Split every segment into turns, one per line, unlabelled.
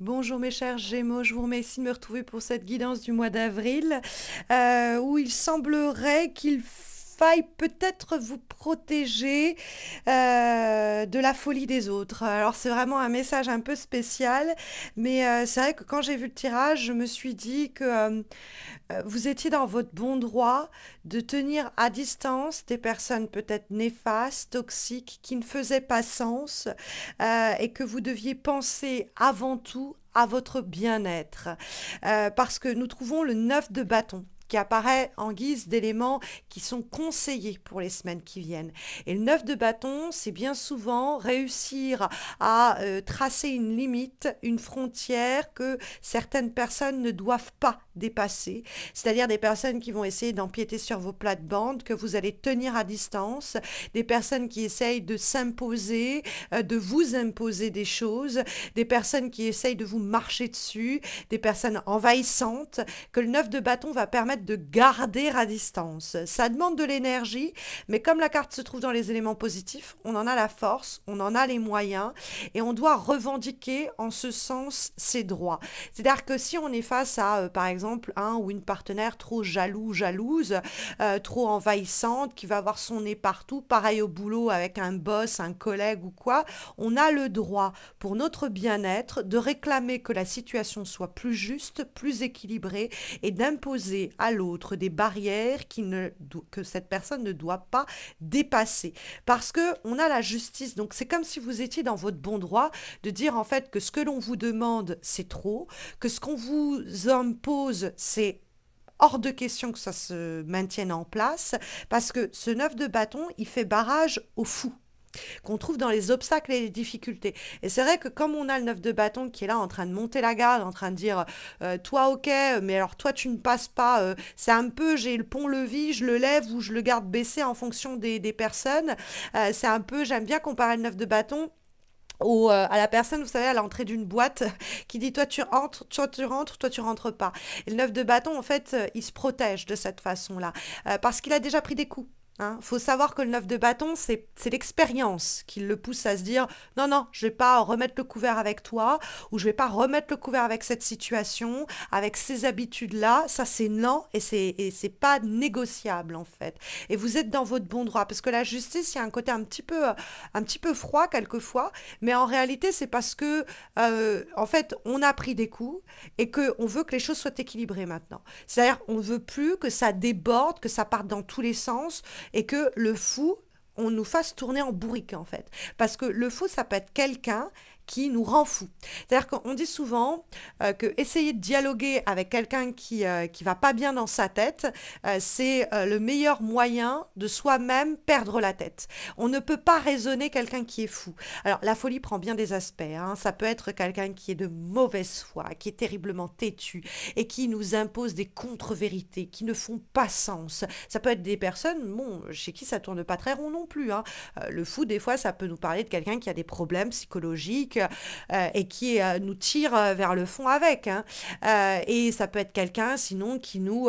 Bonjour mes chers Gémeaux, je vous remercie de me retrouver pour cette guidance du mois d'avril où il semblerait qu'il faille peut-être vous protéger de la folie des autres. Alors c'est vraiment un message un peu spécial, mais c'est vrai que quand j'ai vu le tirage, je me suis dit que vous étiez dans votre bon droit de tenir à distance des personnes peut-être néfastes, toxiques, qui ne faisaient pas sens et que vous deviez penser avant tout à votre bien-être. Parce que nous trouvons le 9 de bâton qui apparaît en guise d'éléments qui sont conseillés pour les semaines qui viennent. Et le 9 de bâton, c'est bien souvent réussir à tracer une limite, une frontière que certaines personnes ne doivent pas dépasser, c'est-à-dire des personnes qui vont essayer d'empiéter sur vos plates-bandes, que vous allez tenir à distance, des personnes qui essayent de s'imposer, de vous imposer des choses, des personnes qui essayent de vous marcher dessus, des personnes envahissantes, que le 9 de bâton va permettre de garder à distance. Ça demande de l'énergie, mais comme la carte se trouve dans les éléments positifs, on en a la force, on en a les moyens, et on doit revendiquer en ce sens ses droits. C'est-à-dire que si on est face à, par exemple, un ou une partenaire trop jaloux, jalouse, trop envahissante, qui va avoir son nez partout, pareil au boulot avec un boss, un collègue ou quoi, on a le droit, pour notre bien-être, de réclamer que la situation soit plus juste, plus équilibrée et d'imposer à l'autre des barrières que cette personne ne doit pas dépasser. Parce que on a la justice, donc c'est comme si vous étiez dans votre bon droit de dire en fait que ce que l'on vous demande, c'est trop, que ce qu'on vous impose, c'est hors de question que ça se maintienne en place, parce que ce 9 de bâton, il fait barrage aux fous qu'on trouve dans les obstacles et les difficultés. Et c'est vrai que comme on a le 9 de bâton qui est là en train de monter la garde, en train de dire toi ok, mais alors toi tu ne passes pas, c'est un peu j'ai le pont-levis, je le lève ou je le garde baissé en fonction des personnes. C'est un peu, j'aime bien comparer le 9 de bâton à la personne, vous savez, à l'entrée d'une boîte qui dit toi tu rentres, toi tu rentres pas. Et le 9 de bâton, en fait, il se protège de cette façon-là parce qu'il a déjà pris des coups. Hein. Faut savoir que le 9 de bâton, c'est l'expérience qui le pousse à se dire non, non, je vais pas remettre le couvert avec toi ou je vais pas remettre le couvert avec cette situation, avec ces habitudes-là. Ça, c'est non et c'est pas négociable en fait. Et vous êtes dans votre bon droit parce que la justice, il y a un côté un petit peu froid quelquefois, mais en réalité, c'est parce que, en fait, on a pris des coups et qu'on veut que les choses soient équilibrées maintenant. C'est-à-dire, on ne veut plus que ça déborde, que ça parte dans tous les sens et que le fou, on nous fasse tourner en bourrique, en fait. Parce que le fou, ça peut être quelqu'un qui nous rend fou. C'est-à-dire qu'on dit souvent que essayer de dialoguer avec quelqu'un qui va pas bien dans sa tête, c'est le meilleur moyen de soi-même perdre la tête. On ne peut pas raisonner quelqu'un qui est fou. Alors la folie prend bien des aspects. Hein. Ça peut être quelqu'un qui est de mauvaise foi, qui est terriblement têtu et qui nous impose des contre-vérités qui ne font pas sens. Ça peut être des personnes, bon, chez qui ça tourne pas très rond non plus. Hein. Le fou, des fois, ça peut nous parler de quelqu'un qui a des problèmes psychologiques et qui nous tire vers le fond avec. Hein. Et ça peut être quelqu'un, sinon, qui nous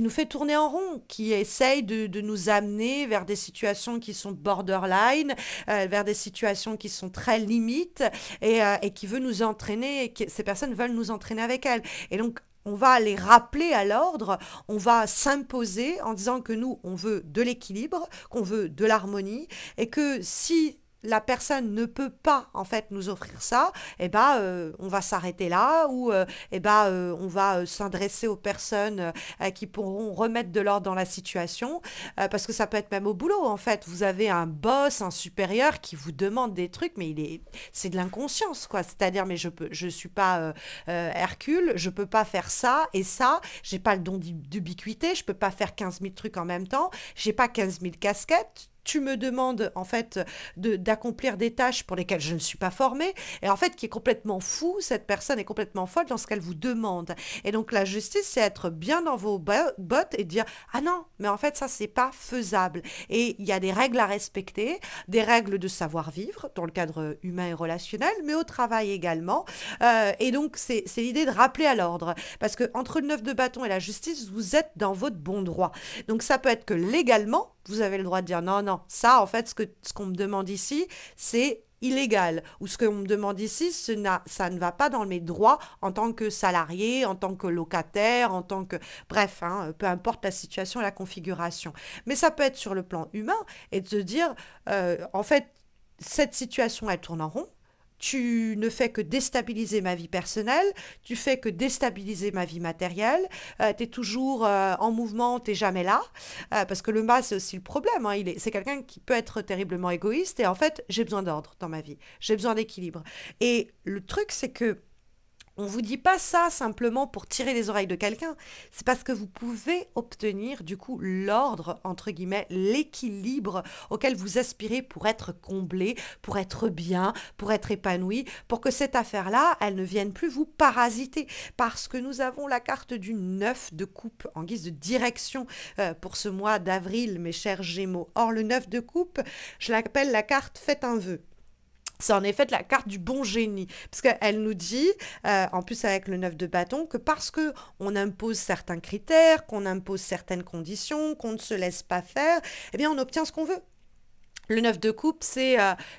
fait tourner en rond, qui essaye de nous amener vers des situations qui sont borderline, vers des situations qui sont très limites et qui veut nous entraîner, ces personnes veulent nous entraîner avec elles. Et donc, on va les rappeler à l'ordre, on va s'imposer en disant que nous, on veut de l'équilibre, qu'on veut de l'harmonie et que si la personne ne peut pas en fait nous offrir ça, eh ben on va s'arrêter là ou eh ben on va s'adresser aux personnes qui pourront remettre de l'ordre dans la situation parce que ça peut être même au boulot en fait. Vous avez un boss, un supérieur qui vous demande des trucs, mais c'est de l'inconscience quoi. C'est-à-dire mais je suis pas Hercule, je peux pas faire ça et ça. J'ai pas le don d'ubiquité, je peux pas faire 15 000 trucs en même temps. J'ai pas 15 000 casquettes tu me demandes en fait d'accomplir des tâches pour lesquelles je ne suis pas formée et en fait qui est complètement fou, cette personne est complètement folle dans ce qu'elle vous demande. Et donc la justice c'est être bien dans vos bottes et dire ah non mais en fait ça c'est pas faisable et il y a des règles à respecter, des règles de savoir-vivre dans le cadre humain et relationnel mais au travail également et donc c'est l'idée de rappeler à l'ordre parce que entre le 9 de bâton et la justice vous êtes dans votre bon droit. Donc ça peut être que légalement vous avez le droit de dire non, non, ça, en fait, ce qu'on me demande ici, c'est illégal, ou ce qu'on me demande ici, ça ne va pas dans mes droits en tant que salarié, en tant que locataire, en tant que... Bref, hein, peu importe la situation et la configuration. Mais ça peut être sur le plan humain et de se dire, en fait, cette situation, elle tourne en rond. Tu ne fais que déstabiliser ma vie personnelle, tu fais que déstabiliser ma vie matérielle, tu es toujours en mouvement, tu jamais là, parce que le mât, c'est aussi le problème, hein, c'est quelqu'un qui peut être terriblement égoïste, et en fait, j'ai besoin d'ordre dans ma vie, j'ai besoin d'équilibre. Et le truc, c'est que on vous dit pas ça simplement pour tirer les oreilles de quelqu'un, c'est parce que vous pouvez obtenir du coup l'ordre, entre guillemets, l'équilibre auquel vous aspirez pour être comblé, pour être bien, pour être épanoui, pour que cette affaire-là, elle ne vienne plus vous parasiter. Parce que nous avons la carte du 9 de coupe en guise de direction pour ce mois d'avril, mes chers Gémeaux. Or, le 9 de coupe, je l'appelle la carte Faites un vœu. C'est en effet la carte du bon génie, parce qu'elle nous dit, en plus avec le 9 de bâton, que parce que on impose certains critères, qu'on impose certaines conditions, qu'on ne se laisse pas faire, eh bien on obtient ce qu'on veut. Le 9 de coupe, c'est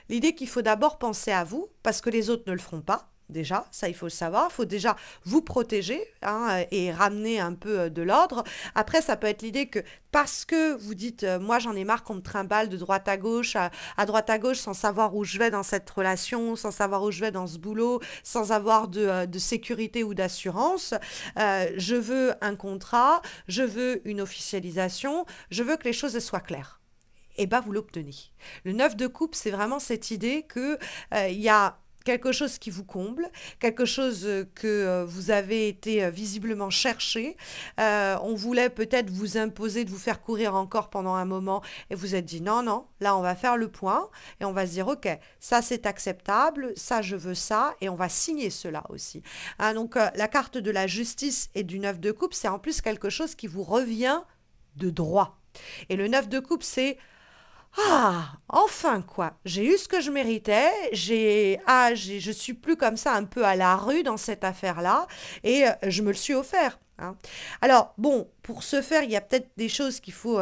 l'idée qu'il faut d'abord penser à vous, parce que les autres ne le feront pas. Déjà, ça il faut le savoir, il faut déjà vous protéger hein, et ramener un peu de l'ordre. Après, ça peut être l'idée que parce que vous dites, moi j'en ai marre qu'on me trimballe de droite à gauche, à droite à gauche, sans savoir où je vais dans cette relation, sans savoir où je vais dans ce boulot, sans avoir de sécurité ou d'assurance, je veux un contrat, je veux une officialisation, je veux que les choses soient claires. Et bien, vous l'obtenez. Le 9 de coupe, c'est vraiment cette idée que il y a quelque chose qui vous comble, quelque chose que vous avez été visiblement cherché. On voulait peut-être vous imposer de vous faire courir encore pendant un moment et vous êtes dit non, non, là on va faire le point et on va se dire ok, ça c'est acceptable, ça je veux ça et on va signer cela aussi. Hein, donc la carte de la justice et du 9 de coupe, c'est en plus quelque chose qui vous revient de droit. Et le 9 de coupe, c'est ah, enfin quoi, j'ai eu ce que je méritais, je suis plus comme ça un peu à la rue dans cette affaire-là et je me le suis offert. Hein. Alors bon, pour ce faire, il y a peut-être des choses qu'il faut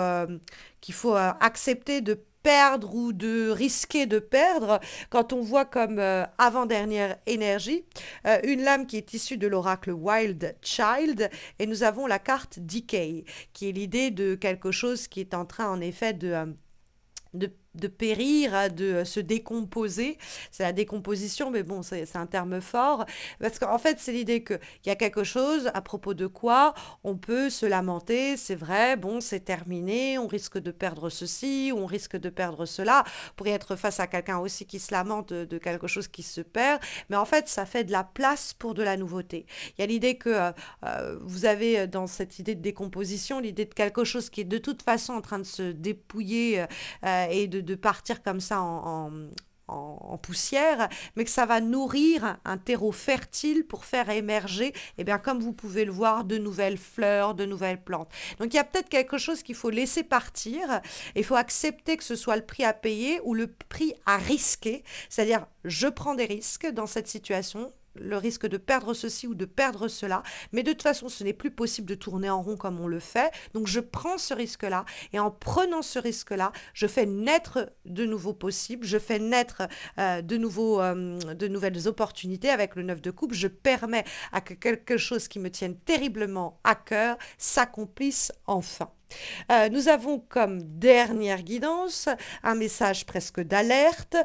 accepter de perdre ou de risquer de perdre quand on voit comme avant-dernière énergie une lame qui est issue de l'oracle Wild Child et nous avons la carte Decay qui est l'idée de quelque chose qui est en train en effet de périr, de se décomposer. C'est la décomposition, mais bon, c'est un terme fort. Parce qu'en fait, c'est l'idée qu'il y a quelque chose à propos de quoi on peut se lamenter, c'est vrai, bon, c'est terminé, on risque de perdre ceci, on risque de perdre cela. On pourrait être face à quelqu'un aussi qui se lamente de quelque chose qui se perd, mais en fait, ça fait de la place pour de la nouveauté. Il y a l'idée que vous avez dans cette idée de décomposition, l'idée de quelque chose qui est de toute façon en train de se dépouiller et de partir comme ça en poussière, mais que ça va nourrir un terreau fertile pour faire émerger, eh bien, comme vous pouvez le voir, de nouvelles fleurs, de nouvelles plantes. Donc il y a peut-être quelque chose qu'il faut laisser partir, il faut accepter que ce soit le prix à payer ou le prix à risquer, c'est-à-dire je prends des risques dans cette situation, le risque de perdre ceci ou de perdre cela, mais de toute façon ce n'est plus possible de tourner en rond comme on le fait, donc je prends ce risque-là, et en prenant ce risque-là, je fais naître de nouveaux possibles, je fais naître de nouvelles opportunités avec le 9 de coupe, je permets à que quelque chose qui me tienne terriblement à cœur s'accomplisse enfin. Nous avons comme dernière guidance un message presque d'alerte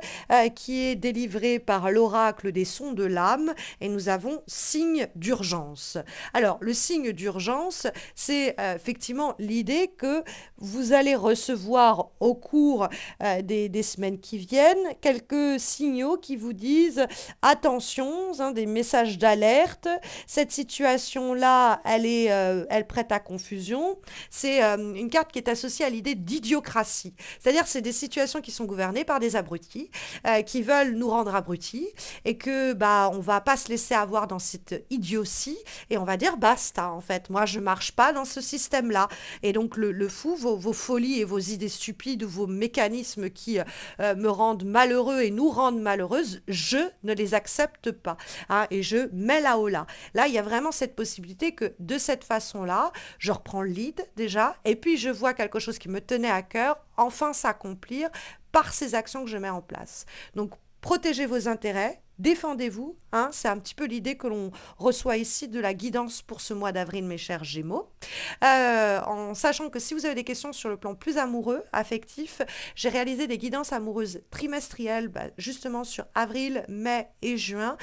qui est délivré par l'oracle des sons de l'âme et nous avons signe d'urgence. Alors le signe d'urgence, c'est effectivement l'idée que vous allez recevoir au cours des semaines qui viennent quelques signaux qui vous disent attention, hein, des messages d'alerte, cette situation-là, elle prête à confusion, c'est une carte qui est associée à l'idée d'idiocratie. C'est-à-dire c'est des situations qui sont gouvernées par des abrutis, qui veulent nous rendre abrutis, et que on va pas se laisser avoir dans cette idiotie, et on va dire basta, en fait, moi je marche pas dans ce système-là. Et donc le fou, vos folies et vos idées stupides, vos mécanismes qui me rendent malheureux et nous rendent malheureuses, je ne les accepte pas. Hein, et je mets là-haut là. Là, il y a vraiment cette possibilité que de cette façon-là, je reprends le lead déjà, et puis je vois quelque chose qui me tenait à cœur enfin s'accomplir par ces actions que je mets en place. Donc protégez vos intérêts, défendez-vous, hein, c'est un petit peu l'idée que l'on reçoit ici de la guidance pour ce mois d'avril, mes chers Gémeaux. En sachant que si vous avez des questions sur le plan plus amoureux, affectif, j'ai réalisé des guidances amoureuses trimestrielles, justement sur avril, mai et juin,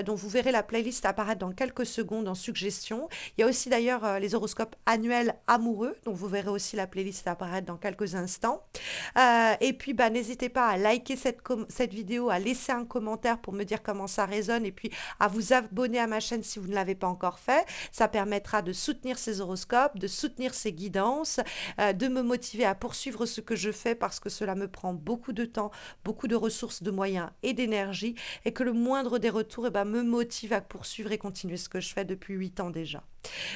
dont vous verrez la playlist apparaître dans quelques secondes en suggestion. Il y a aussi d'ailleurs les horoscopes annuels amoureux, dont vous verrez aussi la playlist apparaître dans quelques instants. Et puis, n'hésitez pas à liker cette vidéo, à laisser un commentaire pour me dire comment ça résonne et puis à vous abonner à ma chaîne si vous ne l'avez pas encore fait. Ça permettra de soutenir ces horoscopes, de soutenir ces guidances, de me motiver à poursuivre ce que je fais parce que cela me prend beaucoup de temps, beaucoup de ressources, de moyens et d'énergie et que le moindre des retours me motive à poursuivre et continuer ce que je fais depuis 8 ans déjà.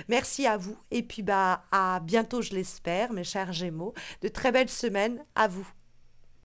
Merci à vous et puis à bientôt je l'espère mes chers Gémeaux. De très belles semaines à vous.